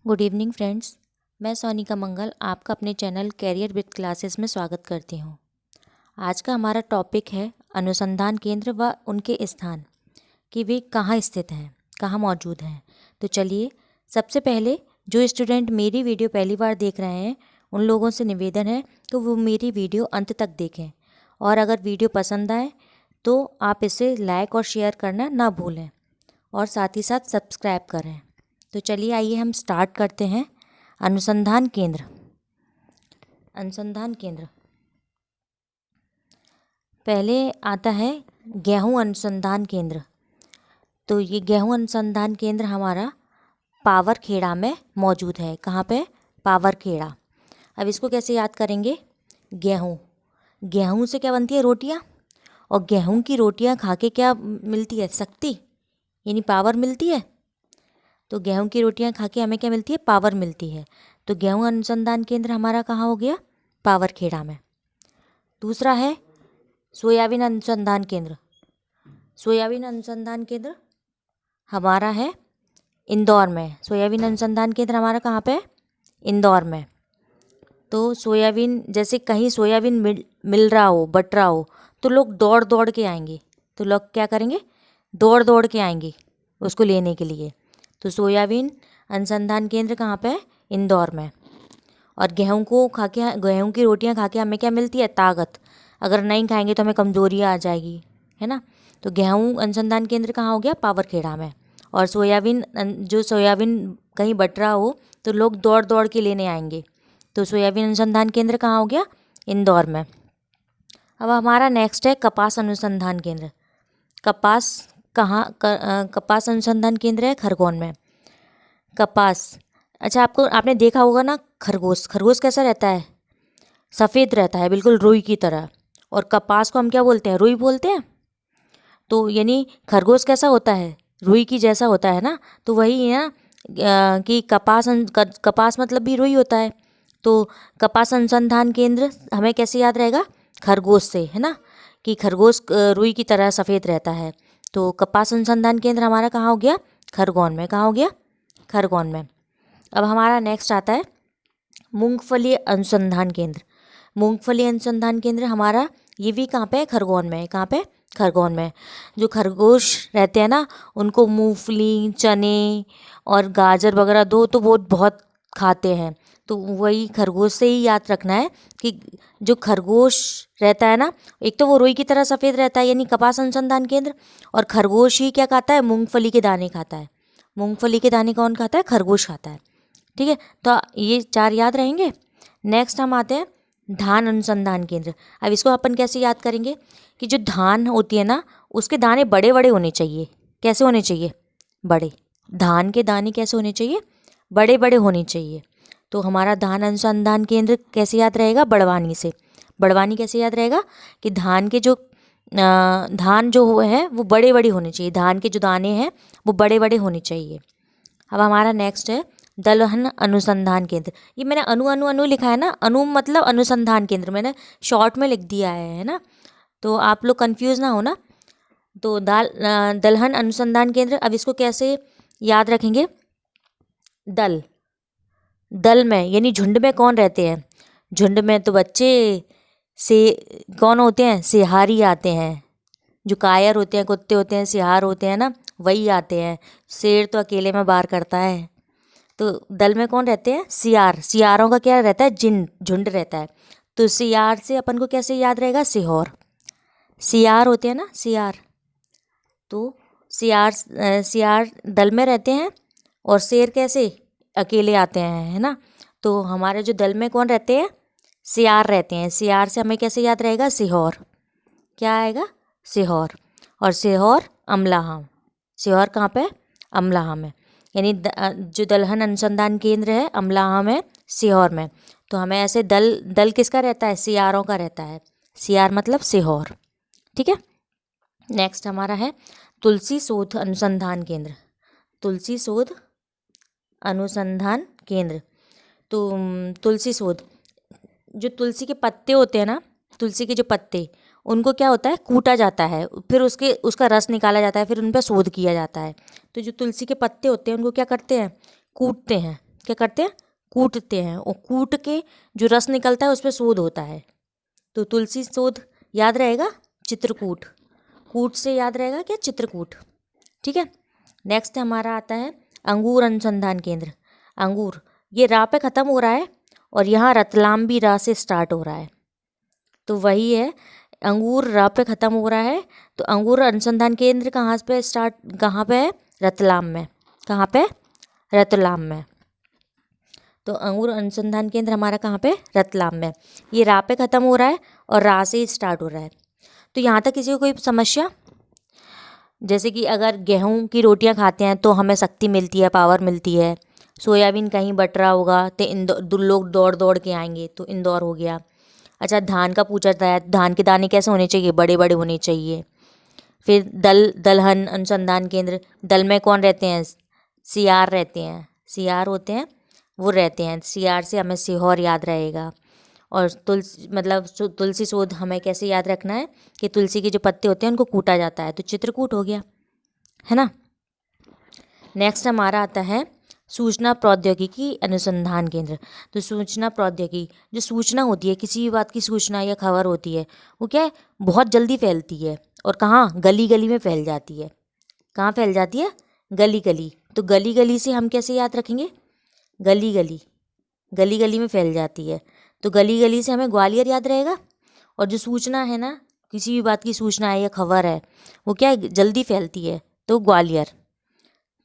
Good evening friends. मैं सोनिका मंगल आपका अपने चैनल कैरियर विद क्लासेस में स्वागत करती हूँ। आज का हमारा टॉपिक है अनुसंधान केंद्र व उनके स्थान, कि वे कहाँ स्थित हैं, कहाँ मौजूद हैं। तो चलिए, सबसे पहले जो स्टूडेंट मेरी वीडियो पहली बार देख रहे हैं उन लोगों से निवेदन है कि वो मेरी वीडियो अंत तक देखें, और अगर वीडियो पसंद आए तो आप इसे लाइक और शेयर करना ना भूलें, और साथ ही साथ सब्सक्राइब करें। तो चलिए, आइए हम स्टार्ट करते हैं। अनुसंधान केंद्र। अनुसंधान केंद्र पहले आता है गेहूं अनुसंधान केंद्र। तो ये गेहूं अनुसंधान केंद्र हमारा पावरखेड़ा में मौजूद है। कहाँ पे? पावरखेड़ा। अब इसको कैसे याद करेंगे? गेहूं, गेहूं से क्या बनती है? रोटियां। और गेहूं की रोटियां खा के क्या मिलती है? शक्ति, यानी पावर मिलती है। तो गेहूं की रोटियां खा के हमें क्या मिलती है? पावर मिलती है। तो गेहूं अनुसंधान केंद्र हमारा कहाँ हो गया? पावरखेड़ा में। दूसरा है सोयाबीन अनुसंधान केंद्र। सोयाबीन अनुसंधान केंद्र हमारा है इंदौर में। सोयाबीन अनुसंधान केंद्र हमारा कहाँ पे है? इंदौर में। तो सोयाबीन, जैसे कहीं सोयाबीन मिल रहा हो, बट रहा हो, तो लोग दौड़ दौड़ के आएंगे। तो लोग क्या करेंगे? दौड़ दौड़ के आएंगे उसको लेने के लिए। तो सोयाबीन अनुसंधान केंद्र कहाँ पे है? इंदौर में। और गेहूं को खा के, गेहूं की रोटियां खा के हमें क्या मिलती है? ताकत। अगर नहीं खाएंगे तो हमें कमजोरी आ जाएगी, है ना। तो गेहूं अनुसंधान केंद्र कहाँ हो गया? पावरखेड़ा में। और सोयाबीन, जो सोयाबीन कहीं बट रहा हो तो लोग दौड़ दौड़ के लेने आएंगे। तो सोयाबीन अनुसंधान केंद्र कहाँ हो गया? इंदौर में। अब हमारा नेक्स्ट है कपास अनुसंधान केंद्र। कपास कपास अनुसंधान केंद्र है खरगोन में। कपास, अच्छा, आपने देखा होगा ना खरगोश। खरगोश कैसा रहता है? सफ़ेद रहता है, बिल्कुल रुई की तरह। और कपास को हम क्या बोलते हैं? रुई बोलते हैं। तो यानी खरगोश कैसा होता है? रुई की जैसा होता है ना। तो वही है ना, कि कपास मतलब भी रुई होता है। तो कपास अनुसंधान केंद्र हमें कैसे याद रहेगा? खरगोश से, है ना, कि खरगोश रुई की तरह सफ़ेद रहता है। तो कपास अनुसंधान केंद्र हमारा कहाँ हो गया? खरगोन में। कहाँ हो गया? खरगोन में। अब हमारा नेक्स्ट आता है मूंगफली अनुसंधान केंद्र। मूंगफली अनुसंधान केंद्र हमारा ये भी कहाँ पे है? खरगोन में। कहाँ पे? खरगोन में। जो खरगोश रहते हैं ना, उनको मूंगफली, चने और गाजर वगैरह दो तो वो बहुत खाते हैं। तो वही खरगोश से ही याद रखना है कि जो खरगोश रहता है ना, एक तो वो रुई की तरह सफ़ेद रहता है, यानी कपास अनुसंधान केंद्र। और खरगोश ही क्या खाता है? मूंगफली के दाने खाता है। मूंगफली के दाने कौन खाता है? खरगोश खाता है। ठीक है, तो ये 4 याद रहेंगे। नेक्स्ट हम आते हैं धान अनुसंधान केंद्र। अब इसको अपन कैसे याद करेंगे? कि जो धान होती है ना, उसके दाने बड़े बड़े होने चाहिए। कैसे होने चाहिए? बड़े। धान के दाने कैसे होने चाहिए? बड़े बड़े होने चाहिए। तो हमारा धान अनुसंधान केंद्र कैसे याद रहेगा? बड़वानी से। बड़वानी कैसे याद रहेगा? कि धान के जो धान जो है वो बड़े बड़े होने चाहिए। धान के जो दाने हैं वो बड़े बड़े होने चाहिए। अब हमारा नेक्स्ट है दलहन अनुसंधान केंद्र। ये मैंने अनु अनु अनु लिखा है ना, अनु मतलब अनुसंधान केंद्र, मैंने शॉर्ट में लिख दिया है ना, तो आप लोग कंफ्यूज ना हो ना। तो दलहन अनुसंधान केंद्र, अब इसको कैसे याद रखेंगे? दल, दल में यानी झुंड में कौन रहते हैं? झुंड में तो बच्चे से कौन होते हैं? सिहारी आते हैं। जो कायर होते हैं, कुत्ते होते हैं, सिहार होते हैं ना, वही आते हैं। शेर तो अकेले में बार करता है। तो दल में कौन रहते हैं? सियार। सियारों का क्या रहता है? झुंड रहता है। तो सियार से अपन को कैसे याद रहेगा? सिहोर। सियार होते हैं ना, सियार। तो सियार दल में रहते हैं, और शेर कैसे? अकेले आते हैं, है ना। तो हमारे जो दल में कौन रहते हैं? सियार रहते हैं। सियार से हमें कैसे याद रहेगा? सिहोर। क्या आएगा? सिहोर। और सिहोर अमलाहा। सिहोर कहाँ पे? अमलाहा में। यानी जो दलहन अनुसंधान केंद्र है अमलाहा में, सिहोर में। तो हमें ऐसे दल किसका रहता है? सियारों का रहता है। सियार मतलब सिहोर। ठीक है। नेक्स्ट हमारा है तुलसी शोध अनुसंधान केंद्र। तुलसी शोध अनुसंधान केंद्र। तो तुलसी शोध, जो तुलसी के पत्ते होते हैं ना, तुलसी के जो पत्ते, उनको क्या होता है? कूटा जाता है, फिर उसका रस निकाला जाता है, फिर उन पर शोध किया जाता है। तो जो तुलसी के पत्ते होते हैं उनको क्या करते हैं? कूटते हैं। क्या करते हैं, कूटते हैं, और कूट के जो रस निकलता है उस पर शोध होता है। तो तुलसी शोध याद रहेगा, चित्रकूट, कूट से याद रहेगा क्या, चित्रकूट। ठीक है। नेक्स्ट हमारा आता है अंगूर अनुसंधान केंद्र। अंगूर, ये रा पे ख़त्म हो रहा है और यहाँ रतलाम भी रा से स्टार्ट हो रहा है, तो वही है, अंगूर रा पे ख़त्म हो रहा है। तो अंगूर अनुसंधान केंद्र कहाँ पे स्टार्ट, कहाँ पे है, रतलाम में। कहाँ पे, रतलाम में। तो अंगूर अनुसंधान केंद्र हमारा कहाँ पे, रतलाम में। ये रा पे ख़त्म हो रहा है और रा से ही स्टार्ट हो रहा है। तो यहाँ तक किसी को कोई समस्या? जैसे कि अगर गेहूं की रोटियां खाते हैं तो हमें शक्ति मिलती है, पावर मिलती है। सोयाबीन कहीं बट रहा होगा तो इंदौर लोग दौड़ दौड़ के आएंगे, तो इंदौर हो गया। अच्छा, धान का पूछा जाता है, धान के दाने कैसे होने चाहिए, बड़े बड़े होने चाहिए। फिर दलहन अनुसंधान केंद्र, दल में कौन रहते हैं, सियार रहते हैं, सियार होते हैं, वो रहते हैं। सियार से हमें सीहोर याद रहेगा। और तुलसी शोध हमें कैसे याद रखना है कि तुलसी के जो पत्ते होते हैं उनको कूटा जाता है, तो चित्रकूट हो गया, है ना। नेक्स्ट हमारा आता है सूचना प्रौद्योगिकी अनुसंधान केंद्र। तो सूचना प्रौद्योगिकी, जो सूचना होती है, किसी भी बात की सूचना या खबर होती है, वो क्या है, बहुत जल्दी फैलती है। और कहाँ, गली गली में फैल जाती है। कहाँ फैल जाती है, गली गली। तो गली गली से हम कैसे याद रखेंगे, गली गली, गली गली में फैल जाती है, तो गली गली से हमें ग्वालियर याद रहेगा। और जो सूचना है ना, किसी भी बात की सूचना है या खबर है, वो क्या है, जल्दी फैलती है, तो ग्वालियर।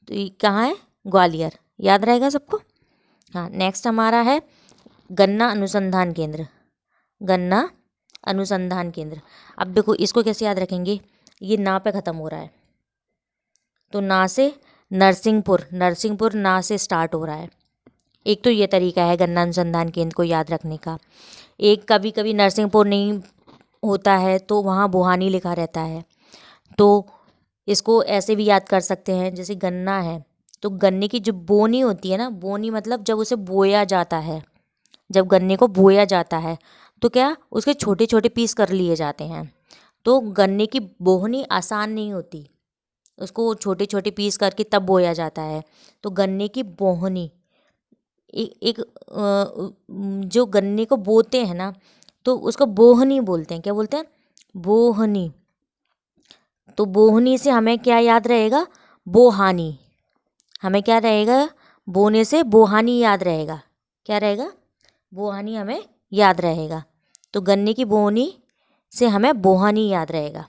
तो ये कहाँ है, ग्वालियर, याद रहेगा सबको। हाँ, नेक्स्ट हमारा है गन्ना अनुसंधान केंद्र। गन्ना अनुसंधान केंद्र, अब देखो इसको कैसे याद रखेंगे, ये ना पे ख़त्म हो रहा है, तो ना से नरसिंहपुर, नरसिंहपुर ना से स्टार्ट हो रहा है। एक तो ये तरीका है गन्ना अनुसंधान केंद्र को याद रखने का। एक कभी कभी नरसिंहपुर नहीं होता है तो वहाँ बोहानी लिखा रहता है, तो इसको ऐसे भी याद कर सकते हैं। जैसे गन्ना है तो गन्ने की जो बोनी होती है ना, बोनी मतलब जब उसे बोया जाता है, जब गन्ने को बोया जाता है तो क्या उसके छोटे छोटे पीस कर लिए जाते हैं। तो गन्ने की बोहनी आसान नहीं होती, उसको छोटे छोटे पीस करके तब बोया जाता है। तो गन्ने की बोहनी, एक जो गन्ने को बोते हैं ना, तो उसको बोहनी बोलते हैं। क्या बोलते हैं, बोहनी। तो बोहनी से हमें क्या याद रहेगा, बोहानी। हमें क्या रहेगा, बोने से बोहानी याद रहेगा। क्या रहेगा, बोहानी हमें याद रहेगा। तो गन्ने की बोहनी से हमें बोहानी याद रहेगा।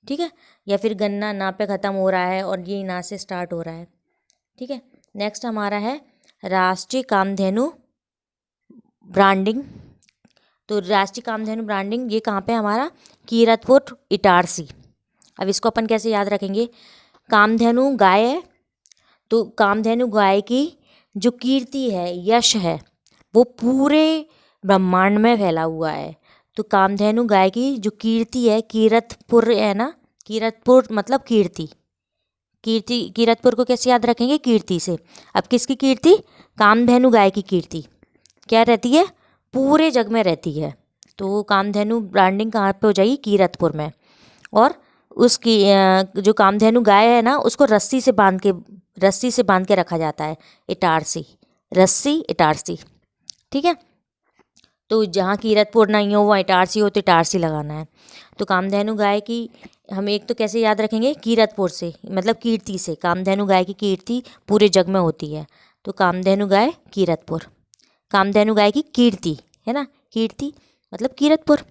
ठीक है। या फिर गन्ना ना पे ख़त्म हो रहा है और ये ना से स्टार्ट हो रहा है। ठीक है। नेक्स्ट हमारा है राष्ट्रीय कामधेनु ब्रांडिंग। तो राष्ट्रीय कामधेनु ब्रांडिंग ये कहाँ पे हमारा, कीरतपुर इटारसी। अब इसको अपन कैसे याद रखेंगे, कामधेनु गाय है, तो कामधेनु गाय की जो कीर्ति है, यश है, वो पूरे ब्रह्मांड में फैला हुआ है। तो कामधेनु गाय की जो कीर्ति है, कीरतपुर है ना, कीरतपुर मतलब कीर्ति, कीर्ति, कीरतपुर को कैसे याद रखेंगे, कीर्ति से। अब किसकी कीर्ति, कामधेनु गाय की कीर्ति क्या रहती है, पूरे जग में रहती है। तो कामधेनु ब्रांडिंग कहाँ पे हो जाएगी, कीरतपुर में। और उसकी जो कामधेनु गाय है ना, उसको रस्सी से बांध के रखा जाता है, इटारसी, रस्सी इटारसी। ठीक है। तो जहाँ कीरतपुर नहीं हो वहाँ इटारसी हो, तो इटारसी लगाना है। तो कामधेनु गाय की हम एक तो कैसे याद रखेंगे, कीरतपुर से, मतलब कीर्ति से। कामधेनु गाय की कीर्ति पूरे जग में होती है, तो कामधेनु गाय कीरतपुर। कामधेनु गाय की कीर्ति है ना, कीर्ति मतलब कीरतपुर।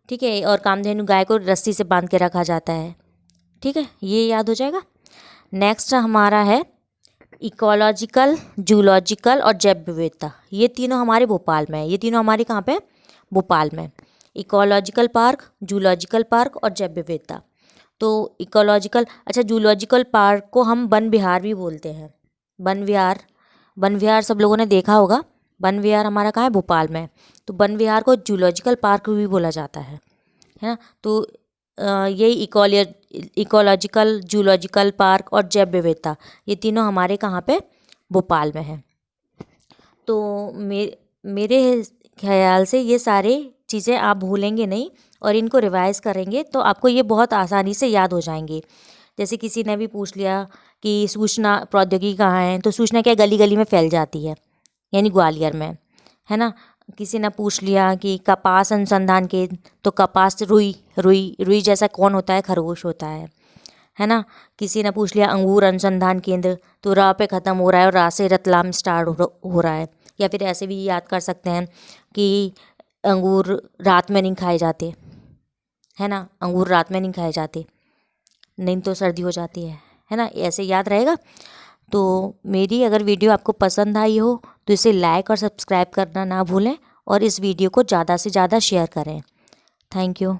ठीक है। और कामधेनु गाय को रस्सी से बांध के रखा जाता है। ठीक है, ये याद हो जाएगा। नेक्स्ट हमारा है इकोलॉजिकल, जूलॉजिकल और जैव विविधता। ये तीनों हमारे भोपाल में है। ये तीनों हमारे कहाँ पे, भोपाल में। इकोलॉजिकल पार्क, जूलॉजिकल पार्क और जैव विविधता। तो इकोलॉजिकल, अच्छा, जूलॉजिकल पार्क को हम वन विहार भी बोलते हैं। वन विहार, वन विहार सब लोगों ने देखा होगा। वन विहार हमारा कहाँ है, भोपाल में। तो वन विहार को जूलॉजिकल पार्क भी बोला जाता है ना। तो यही इकोलॉजिकल, जूलॉजिकल पार्क और जैव विविधता, ये तीनों हमारे कहाँ पे, भोपाल में है। तो मेरे ख्याल से ये सारे चीज़ें आप भूलेंगे नहीं और इनको रिवाइज़ करेंगे तो आपको ये बहुत आसानी से याद हो जाएंगे। जैसे किसी ने भी पूछ लिया कि सूचना प्रौद्योगिकी कहाँ है, तो सूचना क्या गली गली में फैल जाती है। यानी ग्वालियर में, है ना। किसी ने पूछ लिया कि कपास अनुसंधान केंद्र, तो कपास रुई रुई रुई जैसा कौन होता है? खरगोश होता है ना। किसी ने पूछ लिया अंगूर अनुसंधान केंद्र, तो रा पे ख़त्म हो रहा है और रा से रतलाम स्टार्ट हो रहा है। या फिर ऐसे भी याद कर सकते हैं कि अंगूर रात में नहीं खाए जाते, है ना। अंगूर रात में नहीं खाए जाते, नहीं तो सर्दी हो जाती है ना। ऐसे याद रहेगा। तो मेरी अगर वीडियो आपको पसंद आई हो तो इसे लाइक और सब्सक्राइब करना ना भूलें और इस वीडियो को ज़्यादा से ज़्यादा शेयर करें। Thank you.